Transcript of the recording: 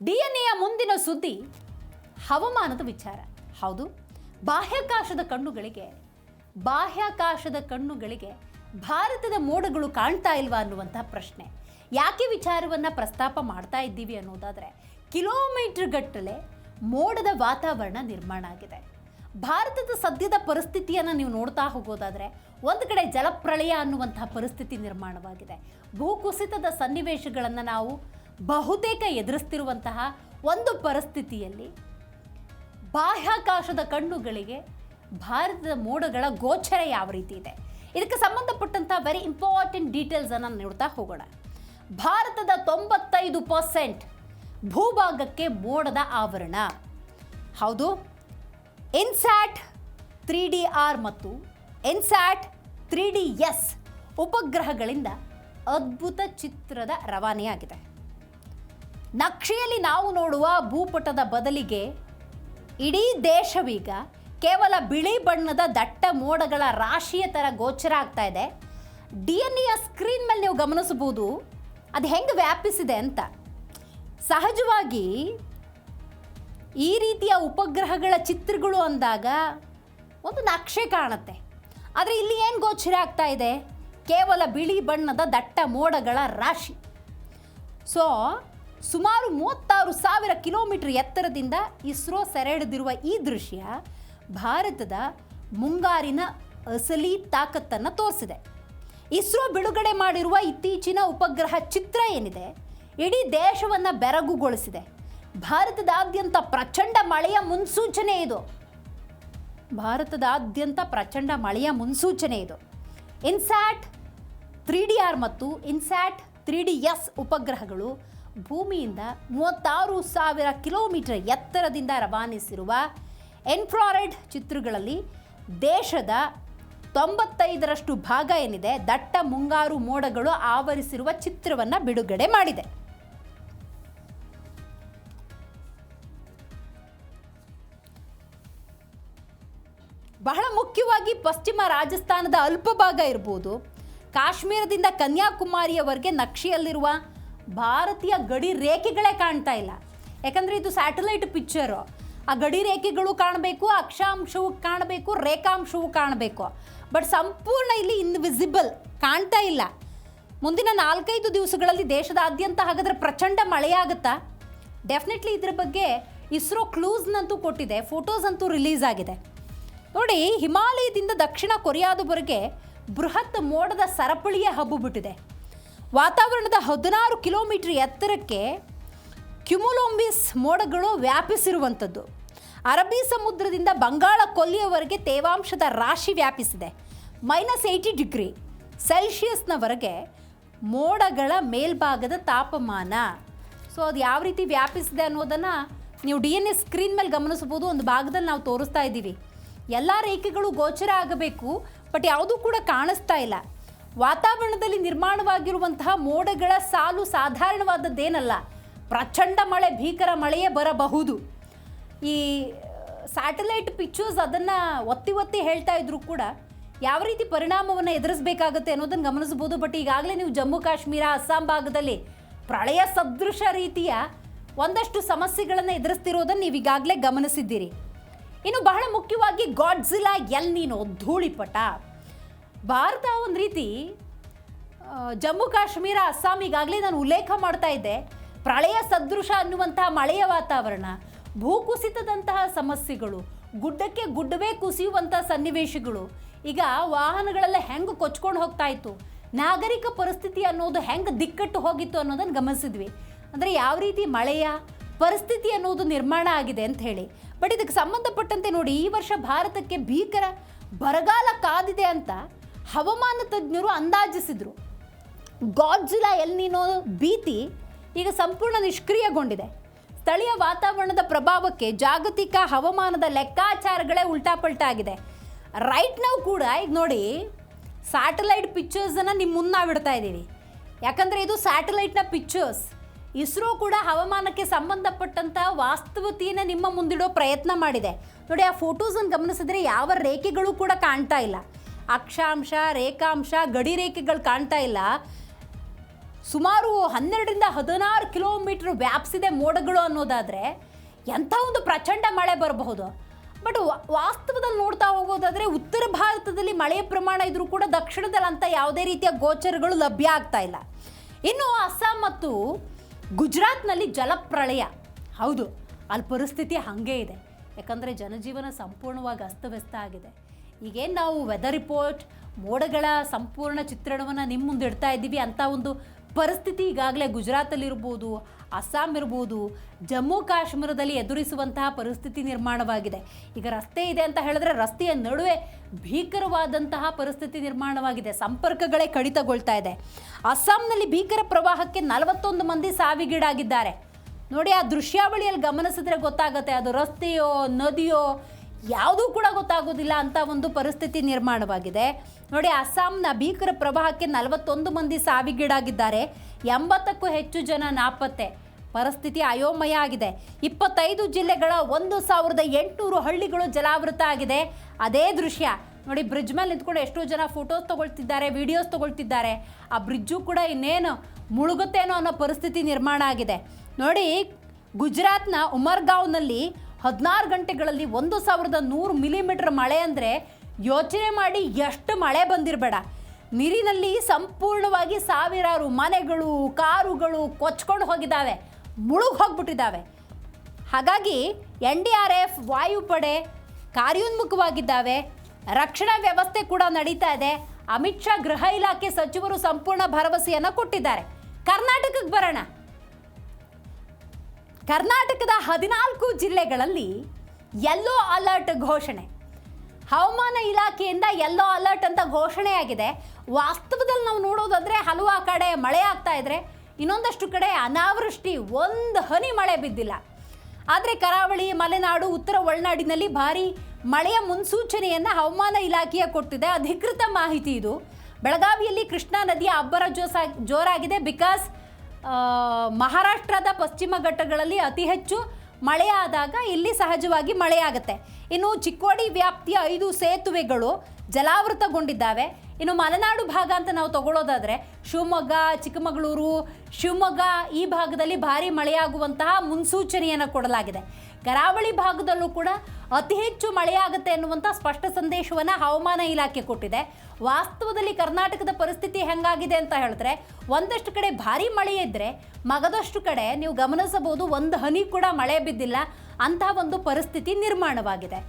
ಡಿಎನ್ಎಯ ಮುಂದಿನ ಸುದ್ದಿ ಹವಾಮಾನದ ವಿಚಾರ. ಹೌದು, ಬಾಹ್ಯಾಕಾಶದ ಕಣ್ಣುಗಳಿಗೆ ಭಾರತದ ಮೋಡಗಳು ಕಾಣ್ತಾ ಇಲ್ವಾ ಅನ್ನುವಂಥ ಪ್ರಶ್ನೆ. ಯಾಕೆ ವಿಚಾರವನ್ನು ಪ್ರಸ್ತಾಪ ಮಾಡ್ತಾ ಇದ್ದೀವಿ ಅನ್ನೋದಾದರೆ, ಕಿಲೋಮೀಟರ್ ಗಟ್ಟಲೆ ಮೋಡದ ವಾತಾವರಣ ನಿರ್ಮಾಣ ಆಗಿದೆ. ಭಾರತದ ಸದ್ಯದ ಪರಿಸ್ಥಿತಿಯನ್ನು ನೀವು ನೋಡ್ತಾ ಹೋಗೋದಾದರೆ, ಒಂದು ಕಡೆ ಜಲಪ್ರಳಯ ಅನ್ನುವಂತಹ ಪರಿಸ್ಥಿತಿ ನಿರ್ಮಾಣವಾಗಿದೆ. ಭೂಕುಸಿತದ ಸನ್ನಿವೇಶಗಳನ್ನು ನಾವು ಬಹುತೇಕ ಎದುರಿಸ್ತಿರುವಂತಹ ಒಂದು ಪರಿಸ್ಥಿತಿಯಲ್ಲಿ ಬಾಹ್ಯಾಕಾಶದ ಕಣ್ಣುಗಳಿಗೆ ಭಾರತದ ಮೋಡಗಳ ಗೋಚರ ಯಾವ ರೀತಿ ಇದೆ, ಇದಕ್ಕೆ ಸಂಬಂಧಪಟ್ಟಂಥ ವೆರಿ ಇಂಪಾರ್ಟೆಂಟ್ ಡೀಟೇಲ್ಸನ್ನು ನೋಡ್ತಾ ಹೋಗೋಣ. ಭಾರತದ 95% ಭೂಭಾಗಕ್ಕೆ ಮೋಡದ ಆವರಣ. ಹೌದು, ಇನ್ಸ್ಯಾಟ್ 3DR ಮತ್ತು ಇನ್ಸ್ಯಾಟ್ 3DS ಉಪಗ್ರಹಗಳಿಂದ ಅದ್ಭುತ ಚಿತ್ರದ ರವಾನೆಯಾಗಿದೆ. ನಕ್ಷೆಯಲ್ಲಿ ನಾವು ನೋಡುವ ಭೂಪಟದ ಬದಲಿಗೆ ಇಡೀ ದೇಶವೀಗ ಕೇವಲ ಬಿಳಿ ಬಣ್ಣದ ದಟ್ಟ ಮೋಡಗಳ ರಾಶಿಯ ಥರ ಗೋಚರ ಆಗ್ತಾ ಇದೆ. DNA ಸ್ಕ್ರೀನ್ ಮೇಲೆ ನೀವು ಗಮನಿಸಬಹುದು ಅದು ಹೆಂಗೆ ವ್ಯಾಪಿಸಿದೆ ಅಂತ. ಸಹಜವಾಗಿ ಈ ರೀತಿಯ ಉಪಗ್ರಹಗಳ ಚಿತ್ರಗಳು ಅಂದಾಗ ಒಂದು ನಕ್ಷೆ ಕಾಣುತ್ತೆ, ಆದರೆ ಇಲ್ಲಿ ಏನು ಗೋಚರ ಆಗ್ತಾ ಇದೆ? ಕೇವಲ ಬಿಳಿ ಬಣ್ಣದ ದಟ್ಟ ಮೋಡಗಳ ರಾಶಿ. ಸುಮಾರು 36,000 ಕಿಲೋಮೀಟರ್ ಎತ್ತರದಿಂದ ಇಸ್ರೋ ಸೆರೆ ಹಿಡಿದಿರುವ ಈ ದೃಶ್ಯ ಭಾರತದ ಮುಂಗಾರಿನ ಅಸಲಿ ತಾಕತ್ತನ್ನು ತೋರಿಸಿದೆ. ಇಸ್ರೋ ಬಿಡುಗಡೆ ಮಾಡಿರುವ ಇತ್ತೀಚಿನ ಉಪಗ್ರಹ ಚಿತ್ರ ಏನಿದೆ, ಇಡೀ ದೇಶವನ್ನು ಬೆರಗುಗೊಳಿಸಿದೆ. ಭಾರತದಾದ್ಯಂತ ಪ್ರಚಂಡ ಮಳೆಯ ಮುನ್ಸೂಚನೆ ಇದು. ಇನ್ಸ್ಯಾಟ್ 3DR ಮತ್ತು ಇನ್ಸ್ಯಾಟ್ 3DS ಉಪಗ್ರಹಗಳು ಭೂಮಿಯಿಂದ 36,000 ಕಿಲೋಮೀಟರ್ ಎತ್ತರದಿಂದ ರವಾನಿಸಿರುವ ಇನ್ಫ್ರಾರೆಡ್ ಚಿತ್ರಗಳಲ್ಲಿ ದೇಶದ 95% ಭಾಗ ಏನಿದೆ ದಟ್ಟ ಮುಂಗಾರು ಮೋಡಗಳು ಆವರಿಸಿರುವ ಚಿತ್ರವನ್ನು ಬಿಡುಗಡೆ ಮಾಡಿದೆ. ಬಹಳ ಮುಖ್ಯವಾಗಿ ಪಶ್ಚಿಮ ರಾಜಸ್ಥಾನದ ಅಲ್ಪ ಭಾಗ ಇರ್ಬೋದು, ಕಾಶ್ಮೀರದಿಂದ ಕನ್ಯಾಕುಮಾರಿಯವರೆಗೆ ನಕ್ಷೆಯಲ್ಲಿರುವ ಭಾರತೀಯ ಗಡಿ ರೇಖೆಗಳೇ ಕಾಣ್ತಾ ಇಲ್ಲ. ಯಾಕಂದರೆ ಇದು ಸ್ಯಾಟಲೈಟ್ ಪಿಕ್ಚರು. ಆ ಗಡಿ ರೇಖೆಗಳು ಕಾಣಬೇಕು, ಅಕ್ಷಾಂಶವು ಕಾಣಬೇಕು, ರೇಖಾಂಶವು ಕಾಣಬೇಕು. ಬಟ್ ಸಂಪೂರ್ಣ ಇಲ್ಲಿ ಇನ್ವಿಸಿಬಲ್, ಕಾಣ್ತಾ ಇಲ್ಲ. ಮುಂದಿನ 4-5 ದಿವಸಗಳಲ್ಲಿ ದೇಶದಾದ್ಯಂತ ಹಾಗಾದರೆ ಪ್ರಚಂಡ ಮಳೆಯಾಗುತ್ತಾ? ಡೆಫಿನೆಟ್ಲಿ ಇದರ ಬಗ್ಗೆ ಇಸ್ರೋ ಕ್ಲೂಸ್ನಂತೂ ಕೊಟ್ಟಿದೆ, ಫೋಟೋಸ್ ಅಂತೂ ರಿಲೀಸ್ ಆಗಿದೆ. ನೋಡಿ, ಹಿಮಾಲಯದಿಂದ ದಕ್ಷಿಣ ಕೊರಿಯಾದವರೆಗೆ ಬೃಹತ್ ಮೋಡದ ಸರಪಳಿಯೇ ಹಬ್ಬಿಬಿಟ್ಟಿದೆ. ವಾತಾವರಣದ 16 ಕಿಲೋಮೀಟರ್ ಎತ್ತರಕ್ಕೆ ಕ್ಯುಮುಲೊಂಬಿಸ್ ಮೋಡಗಳು ವ್ಯಾಪಿಸಿರುವಂಥದ್ದು. ಅರಬ್ಬಿ ಸಮುದ್ರದಿಂದ ಬಂಗಾಳ ಕೊಲ್ಲಿಯವರೆಗೆ ತೇವಾಂಶದ ರಾಶಿ ವ್ಯಾಪಿಸಿದೆ. -80 ಡಿಗ್ರಿ ಸೆಲ್ಸಿಯಸ್ನವರೆಗೆ ಮೋಡಗಳ ಮೇಲ್ಭಾಗದ ತಾಪಮಾನ. ಅದು ಯಾವ ರೀತಿ ವ್ಯಾಪಿಸಿದೆ ಅನ್ನೋದನ್ನು ನೀವು DNA ಸ್ಕ್ರೀನ್ ಮೇಲೆ ಗಮನಿಸ್ಬೋದು. ಒಂದು ಭಾಗದಲ್ಲಿ ನಾವು ತೋರಿಸ್ತಾ ಇದ್ದೀವಿ. ಎಲ್ಲ ರೇಖೆಗಳು ಗೋಚರ ಆಗಬೇಕು, ಬಟ್ ಯಾವುದೂ ಕೂಡ ಕಾಣಿಸ್ತಾ ಇಲ್ಲ. ವಾತಾವರಣದಲ್ಲಿ ನಿರ್ಮಾಣವಾಗಿರುವಂತಹ ಮೋಡಗಳ ಸಾಲು ಸಾಧಾರಣವಾದದ್ದೇನಲ್ಲ. ಪ್ರಚಂಡ ಮಳೆ, ಭೀಕರ ಮಳೆಯೇ ಬರಬಹುದು. ಈ ಸ್ಯಾಟಲೈಟ್ ಪಿಕ್ಚರ್ಸ್ ಅದನ್ನು ಒತ್ತಿ ಹೇಳ್ತಾ ಇದ್ರು ಕೂಡ ಯಾವ ರೀತಿ ಪರಿಣಾಮವನ್ನು ಎದುರಿಸಬೇಕಾಗುತ್ತೆ ಅನ್ನೋದನ್ನು ಗಮನಿಸ್ಬೋದು. ಬಟ್ ಈಗಾಗಲೇ ನೀವು ಜಮ್ಮು ಕಾಶ್ಮೀರ, ಅಸ್ಸಾಂ ಭಾಗದಲ್ಲಿ ಪ್ರಳಯ ಸದೃಶ ರೀತಿಯ ಒಂದಷ್ಟು ಸಮಸ್ಯೆಗಳನ್ನು ಎದುರಿಸ್ತಿರೋದನ್ನು ನೀವು ಈಗಾಗಲೇ ಗಮನಿಸಿದ್ದೀರಿ. ಇನ್ನು ಬಹಳ ಮುಖ್ಯವಾಗಿ ಗಾಡ್ಜಿಲ್ಲಾ ಎಲ್ ನೀನೋ ಧೂಳಿಪಟ. ಭಾರತ ಒಂದು ರೀತಿ ಜಮ್ಮು ಕಾಶ್ಮೀರ, ಅಸ್ಸಾಂ ಈಗಾಗಲೇ ನಾನು ಉಲ್ಲೇಖ ಮಾಡ್ತಾ ಇದ್ದೆ, ಪ್ರಳಯ ಸದೃಶ ಅನ್ನುವಂತಹ ಮಳೆಯ ವಾತಾವರಣ, ಭೂಕುಸಿತದಂತಹ ಸಮಸ್ಯೆಗಳು, ಗುಡ್ಡಕ್ಕೆ ಗುಡ್ಡವೇ ಕುಸಿಯುವಂಥ ಸನ್ನಿವೇಶಗಳು. ಈಗ ವಾಹನಗಳೆಲ್ಲ ಹೆಂಗೆ ಕೊಚ್ಕೊಂಡು ಹೋಗ್ತಾ ಇತ್ತು, ನಾಗರಿಕ ಪರಿಸ್ಥಿತಿ ಅನ್ನೋದು ಹೆಂಗೆ ದಿಕ್ಕಟ್ಟು ಹೋಗಿತ್ತು ಅನ್ನೋದನ್ನು ಗಮನಿಸಿದ್ವಿ. ಅಂದರೆ ಯಾವ ರೀತಿ ಮಳೆಯ ಪರಿಸ್ಥಿತಿ ಅನ್ನೋದು ನಿರ್ಮಾಣ ಆಗಿದೆ ಅಂತ ಹೇಳಿ. ಬಟ್ ಇದಕ್ಕೆ ಸಂಬಂಧಪಟ್ಟಂತೆ ನೋಡಿ, ಈ ವರ್ಷ ಭಾರತಕ್ಕೆ ಭೀಕರ ಬರಗಾಲ ಕಾದಿದೆ ಅಂತ ಹವಾಮಾನ ತಜ್ಞರು ಅಂದಾಜಿಸಿದರು. ಗಾಡ್ಜಿಲ್ಲಾ ಎಲ್ ನೀನೋ ಭೀತಿ ಈಗ ಸಂಪೂರ್ಣ ನಿಷ್ಕ್ರಿಯಗೊಂಡಿದೆ. ಸ್ಥಳೀಯ ವಾತಾವರಣದ ಪ್ರಭಾವಕ್ಕೆ ಜಾಗತಿಕ ಹವಾಮಾನದ ಲೆಕ್ಕಾಚಾರಗಳೇ ಉಲ್ಟಾಪಲ್ಟಾಗಿದೆ. ರೈಟ್ ನಾವು ಕೂಡ ಈಗ ನೋಡಿ ಸ್ಯಾಟಲೈಟ್ ಪಿಕ್ಚರ್ಸನ್ನು ನಿಮ್ಮ ಮುಂದೆ ನಾವು ಬಿಡ್ತಾ ಇದ್ದೀವಿ. ಯಾಕಂದರೆ ಇದು ಸ್ಯಾಟಲೈಟ್ನ ಪಿಕ್ಚರ್ಸ್. ಇಸ್ರೋ ಕೂಡ ಹವಾಮಾನಕ್ಕೆ ಸಂಬಂಧಪಟ್ಟಂಥ ವಾಸ್ತವತೆಯನ್ನು ನಿಮ್ಮ ಮುಂದಿಡೋ ಪ್ರಯತ್ನ ಮಾಡಿದೆ. ನೋಡಿ, ಆ ಫೋಟೋಸನ್ನು ಗಮನಿಸಿದ್ರೆ ಯಾವ ರೇಖೆಗಳು ಕೂಡ ಕಾಣ್ತಾ ಇಲ್ಲ. ಅಕ್ಷಾಂಶ, ರೇಖಾಂಶ, ಗಡಿ ರೇಖೆಗಳು ಕಾಣ್ತಾ ಇಲ್ಲ. ಸುಮಾರು 12-16 ಕಿಲೋಮೀಟರ್ ವ್ಯಾಪಿಸಿದೆ ಮೋಡಗಳು ಅನ್ನೋದಾದರೆ ಎಂಥ ಒಂದು ಪ್ರಚಂಡ ಮಳೆ ಬರಬಹುದು. ಬಟ್ ವಾಸ್ತವದಲ್ಲಿ ನೋಡ್ತಾ ಹೋಗೋದಾದರೆ ಉತ್ತರ ಭಾರತದಲ್ಲಿ ಮಳೆಯ ಪ್ರಮಾಣ ಇದ್ರೂ ಕೂಡ ದಕ್ಷಿಣದಲ್ಲಿ ಅಂತ ಯಾವುದೇ ರೀತಿಯ ಗೋಚರಗಳು ಲಭ್ಯ ಆಗ್ತಾ ಇಲ್ಲ. ಇನ್ನು ಅಸ್ಸಾಂ ಮತ್ತು ಗುಜರಾತ್ನಲ್ಲಿ ಜಲಪ್ರಳಯ. ಹೌದು, ಅಲ್ಲಿ ಪರಿಸ್ಥಿತಿ ಹಾಗೇ ಇದೆ. ಯಾಕಂದರೆ ಜನಜೀವನ ಸಂಪೂರ್ಣವಾಗಿ ಅಸ್ತವ್ಯಸ್ತ ಆಗಿದೆ. ಈಗೇನು ನಾವು ವೆದರ್ ರಿಪೋರ್ಟ್ ಮೋಡಗಳ ಸಂಪೂರ್ಣ ಚಿತ್ರಣವನ್ನು ನಿಮ್ಮ ಮುಂದೆ ಇಡ್ತಾ ಇದ್ದೀವಿ, ಅಂಥ ಒಂದು ಪರಿಸ್ಥಿತಿ ಈಗಾಗಲೇ ಗುಜರಾತಲ್ಲಿರ್ಬೋದು, ಅಸ್ಸಾಂ ಇರ್ಬೋದು, ಜಮ್ಮು ಕಾಶ್ಮೀರದಲ್ಲಿ ಎದುರಿಸುವಂತಹ ಪರಿಸ್ಥಿತಿ ನಿರ್ಮಾಣವಾಗಿದೆ. ಈಗ ರಸ್ತೆ ಇದೆ ಅಂತ ಹೇಳಿದ್ರೆ ರಸ್ತೆಯ ನಡುವೆ ಭೀಕರವಾದಂತಹ ಪರಿಸ್ಥಿತಿ ನಿರ್ಮಾಣವಾಗಿದೆ. ಸಂಪರ್ಕಗಳೇ ಕಡಿತಗೊಳ್ತಾ ಇದೆ. ಅಸ್ಸಾಂನಲ್ಲಿ ಭೀಕರ ಪ್ರವಾಹಕ್ಕೆ 41 ಮಂದಿ ಸಾವಿಗೀಡಾಗಿದ್ದಾರೆ. ನೋಡಿ, ಆ ದೃಶ್ಯಾವಳಿಯಲ್ಲಿ ಗಮನಿಸಿದ್ರೆ ಗೊತ್ತಾಗುತ್ತೆ, ಅದು ರಸ್ತೆಯೋ ನದಿಯೋ ಯಾವುದೂ ಕೂಡ ಗೊತ್ತಾಗೋದಿಲ್ಲ ಅಂತ ಒಂದು ಪರಿಸ್ಥಿತಿ ನಿರ್ಮಾಣವಾಗಿದೆ. ನೋಡಿ, ಅಸ್ಸಾಂನ ಭೀಕರ ಪ್ರವಾಹಕ್ಕೆ 41 ಮಂದಿ ಸಾವಿಗೀಡಾಗಿದ್ದಾರೆ. 80ಕ್ಕೂ ಹೆಚ್ಚು ಜನ ನಾಪತ್ತೆ. ಪರಿಸ್ಥಿತಿ ಅಯೋಮಯ ಆಗಿದೆ. 25 ಜಿಲ್ಲೆಗಳ 1800 ಹಳ್ಳಿಗಳು ಜಲಾವೃತ ಆಗಿದೆ. ಅದೇ ದೃಶ್ಯ ನೋಡಿ, ಬ್ರಿಡ್ಜ್ ಮೇಲೆ ನಿಂತ್ಕೊಂಡು ಎಷ್ಟೋ ಜನ ಫೋಟೋಸ್ ತೊಗೊಳ್ತಿದ್ದಾರೆ, ವಿಡಿಯೋಸ್ ತೊಗೊಳ್ತಿದ್ದಾರೆ. ಆ ಬ್ರಿಡ್ಜು ಕೂಡ ಇನ್ನೇನು ಮುಳುಗುತ್ತೇನೋ ಅನ್ನೋ ಪರಿಸ್ಥಿತಿ ನಿರ್ಮಾಣ ಆಗಿದೆ. ನೋಡಿ, ಗುಜರಾತ್ನ ಉಮರ್ಗಾವ್ನಲ್ಲಿ 16 ಗಂಟೆಗಳಲ್ಲಿ 1100 ಮಿಲಿಮೀಟರ್ ಮಳೆ ಅಂದರೆ ಯೋಚನೆ ಮಾಡಿ ಎಷ್ಟು ಮಳೆ ಬಂದಿರಬೇಡ. ನೀರಿನಲ್ಲಿ ಸಂಪೂರ್ಣವಾಗಿ ಸಾವಿರಾರು ಮನೆಗಳು, ಕಾರುಗಳು ಕೊಚ್ಕೊಂಡು ಹೋಗಿದ್ದಾವೆ, ಮುಳುಗಿ ಹೋಗ್ಬಿಟ್ಟಿದ್ದಾವೆ. ಹಾಗಾಗಿ NDRF ವಾಯುಪಡೆ ಕಾರ್ಯೋನ್ಮುಖವಾಗಿದ್ದಾವೆ. ರಕ್ಷಣಾ ವ್ಯವಸ್ಥೆ ಕೂಡ ನಡೀತಾ ಇದೆ. ಅಮಿತ್ ಶಾ ಗೃಹ ಇಲಾಖೆ ಸಚಿವರು ಸಂಪೂರ್ಣ ಭರವಸೆಯನ್ನು ಕೊಟ್ಟಿದ್ದಾರೆ. ಕರ್ನಾಟಕಕ್ಕೆ ಬರೋಣ. ಕರ್ನಾಟಕದ 14 ಜಿಲ್ಲೆಗಳಲ್ಲಿ ಯೆಲ್ಲೋ ಅಲರ್ಟ್ ಘೋಷಣೆ. ಹವಾಮಾನ ಇಲಾಖೆಯಿಂದ ಯೆಲ್ಲೋ ಅಲರ್ಟ್ ಅಂತ ಘೋಷಣೆಯಾಗಿದೆ. ವಾಸ್ತವದಲ್ಲಿ ನಾವು ನೋಡೋದಾದರೆ ಹಲವು ಕಡೆ ಮಳೆ ಆಗ್ತಾ ಇದ್ರೆ ಇನ್ನೊಂದಷ್ಟು ಕಡೆ ಅನಾವೃಷ್ಟಿ, ಒಂದು ಹನಿ ಮಳೆ ಬಿದ್ದಿಲ್ಲ. ಆದರೆ ಕರಾವಳಿ, ಮಲೆನಾಡು, ಉತ್ತರ ಒಳನಾಡಿನಲ್ಲಿ ಭಾರಿ ಮಳೆಯ ಮುನ್ಸೂಚನೆಯನ್ನು ಹವಾಮಾನ ಇಲಾಖೆಯ ಕೊಟ್ಟಿದೆ. ಅಧಿಕೃತ ಮಾಹಿತಿ ಇದು. ಬೆಳಗಾವಿಯಲ್ಲಿ ಕೃಷ್ಣಾ ನದಿಯ ಅಬ್ಬರ ಜೋರಾಗಿದೆ. ಬಿಕಾಸ್ ಮಹಾರಾಷ್ಟ್ರದ ಪಶ್ಚಿಮ ಘಟ್ಟಗಳಲ್ಲಿ ಅತಿ ಹೆಚ್ಚು ಮಳೆಯಾದಾಗ ಇಲ್ಲಿ ಸಹಜವಾಗಿ ಮಳೆಯಾಗುತ್ತೆ. ಇನ್ನು ಚಿಕ್ಕೋಡಿ ವ್ಯಾಪ್ತಿಯ 5 ಸೇತುವೆಗಳು ಜಲಾವೃತಗೊಂಡಿದ್ದಾವೆ. ಇನ್ನು ಮಲೆನಾಡು ಭಾಗ ಅಂತ ನಾವು ತಗೊಳ್ಳೋದಾದರೆ ಶಿವಮೊಗ್ಗ, ಚಿಕ್ಕಮಗಳೂರು, ಶಿವಮೊಗ್ಗ ಈ ಭಾಗದಲ್ಲಿ ಭಾರಿ ಮಳೆಯಾಗುವಂತಹ ಮುನ್ಸೂಚನೆಯನ್ನು ಕೊಡಲಾಗಿದೆ. ಕರಾವಳಿ ಭಾಗದಲ್ಲೂ ಕೂಡ ಅತಿ ಹೆಚ್ಚು ಮಳೆಯಾಗುತ್ತೆ ಎನ್ನುವಂಥ ಸ್ಪಷ್ಟ ಸಂದೇಶವನ್ನು ಹವಾಮಾನ ಇಲಾಖೆ ಕೊಟ್ಟಿದೆ. ವಾಸ್ತವದಲ್ಲಿ ಕರ್ನಾಟಕದ ಪರಿಸ್ಥಿತಿ ಹೆಂಗಾಗಿದೆ ಅಂತ ಹೇಳಿದ್ರೆ ಒಂದಷ್ಟು ಕಡೆ ಭಾರಿ ಮಳೆ ಇದ್ದರೆ ಮಗದಷ್ಟು ಕಡೆ ನೀವು ಗಮನಿಸಬಹುದು ಒಂದು ಹನಿ ಕೂಡ ಮಳೆ ಬಿದ್ದಿಲ್ಲ. ಅಂತಹ ಒಂದು ಪರಿಸ್ಥಿತಿ ನಿರ್ಮಾಣವಾಗಿದೆ.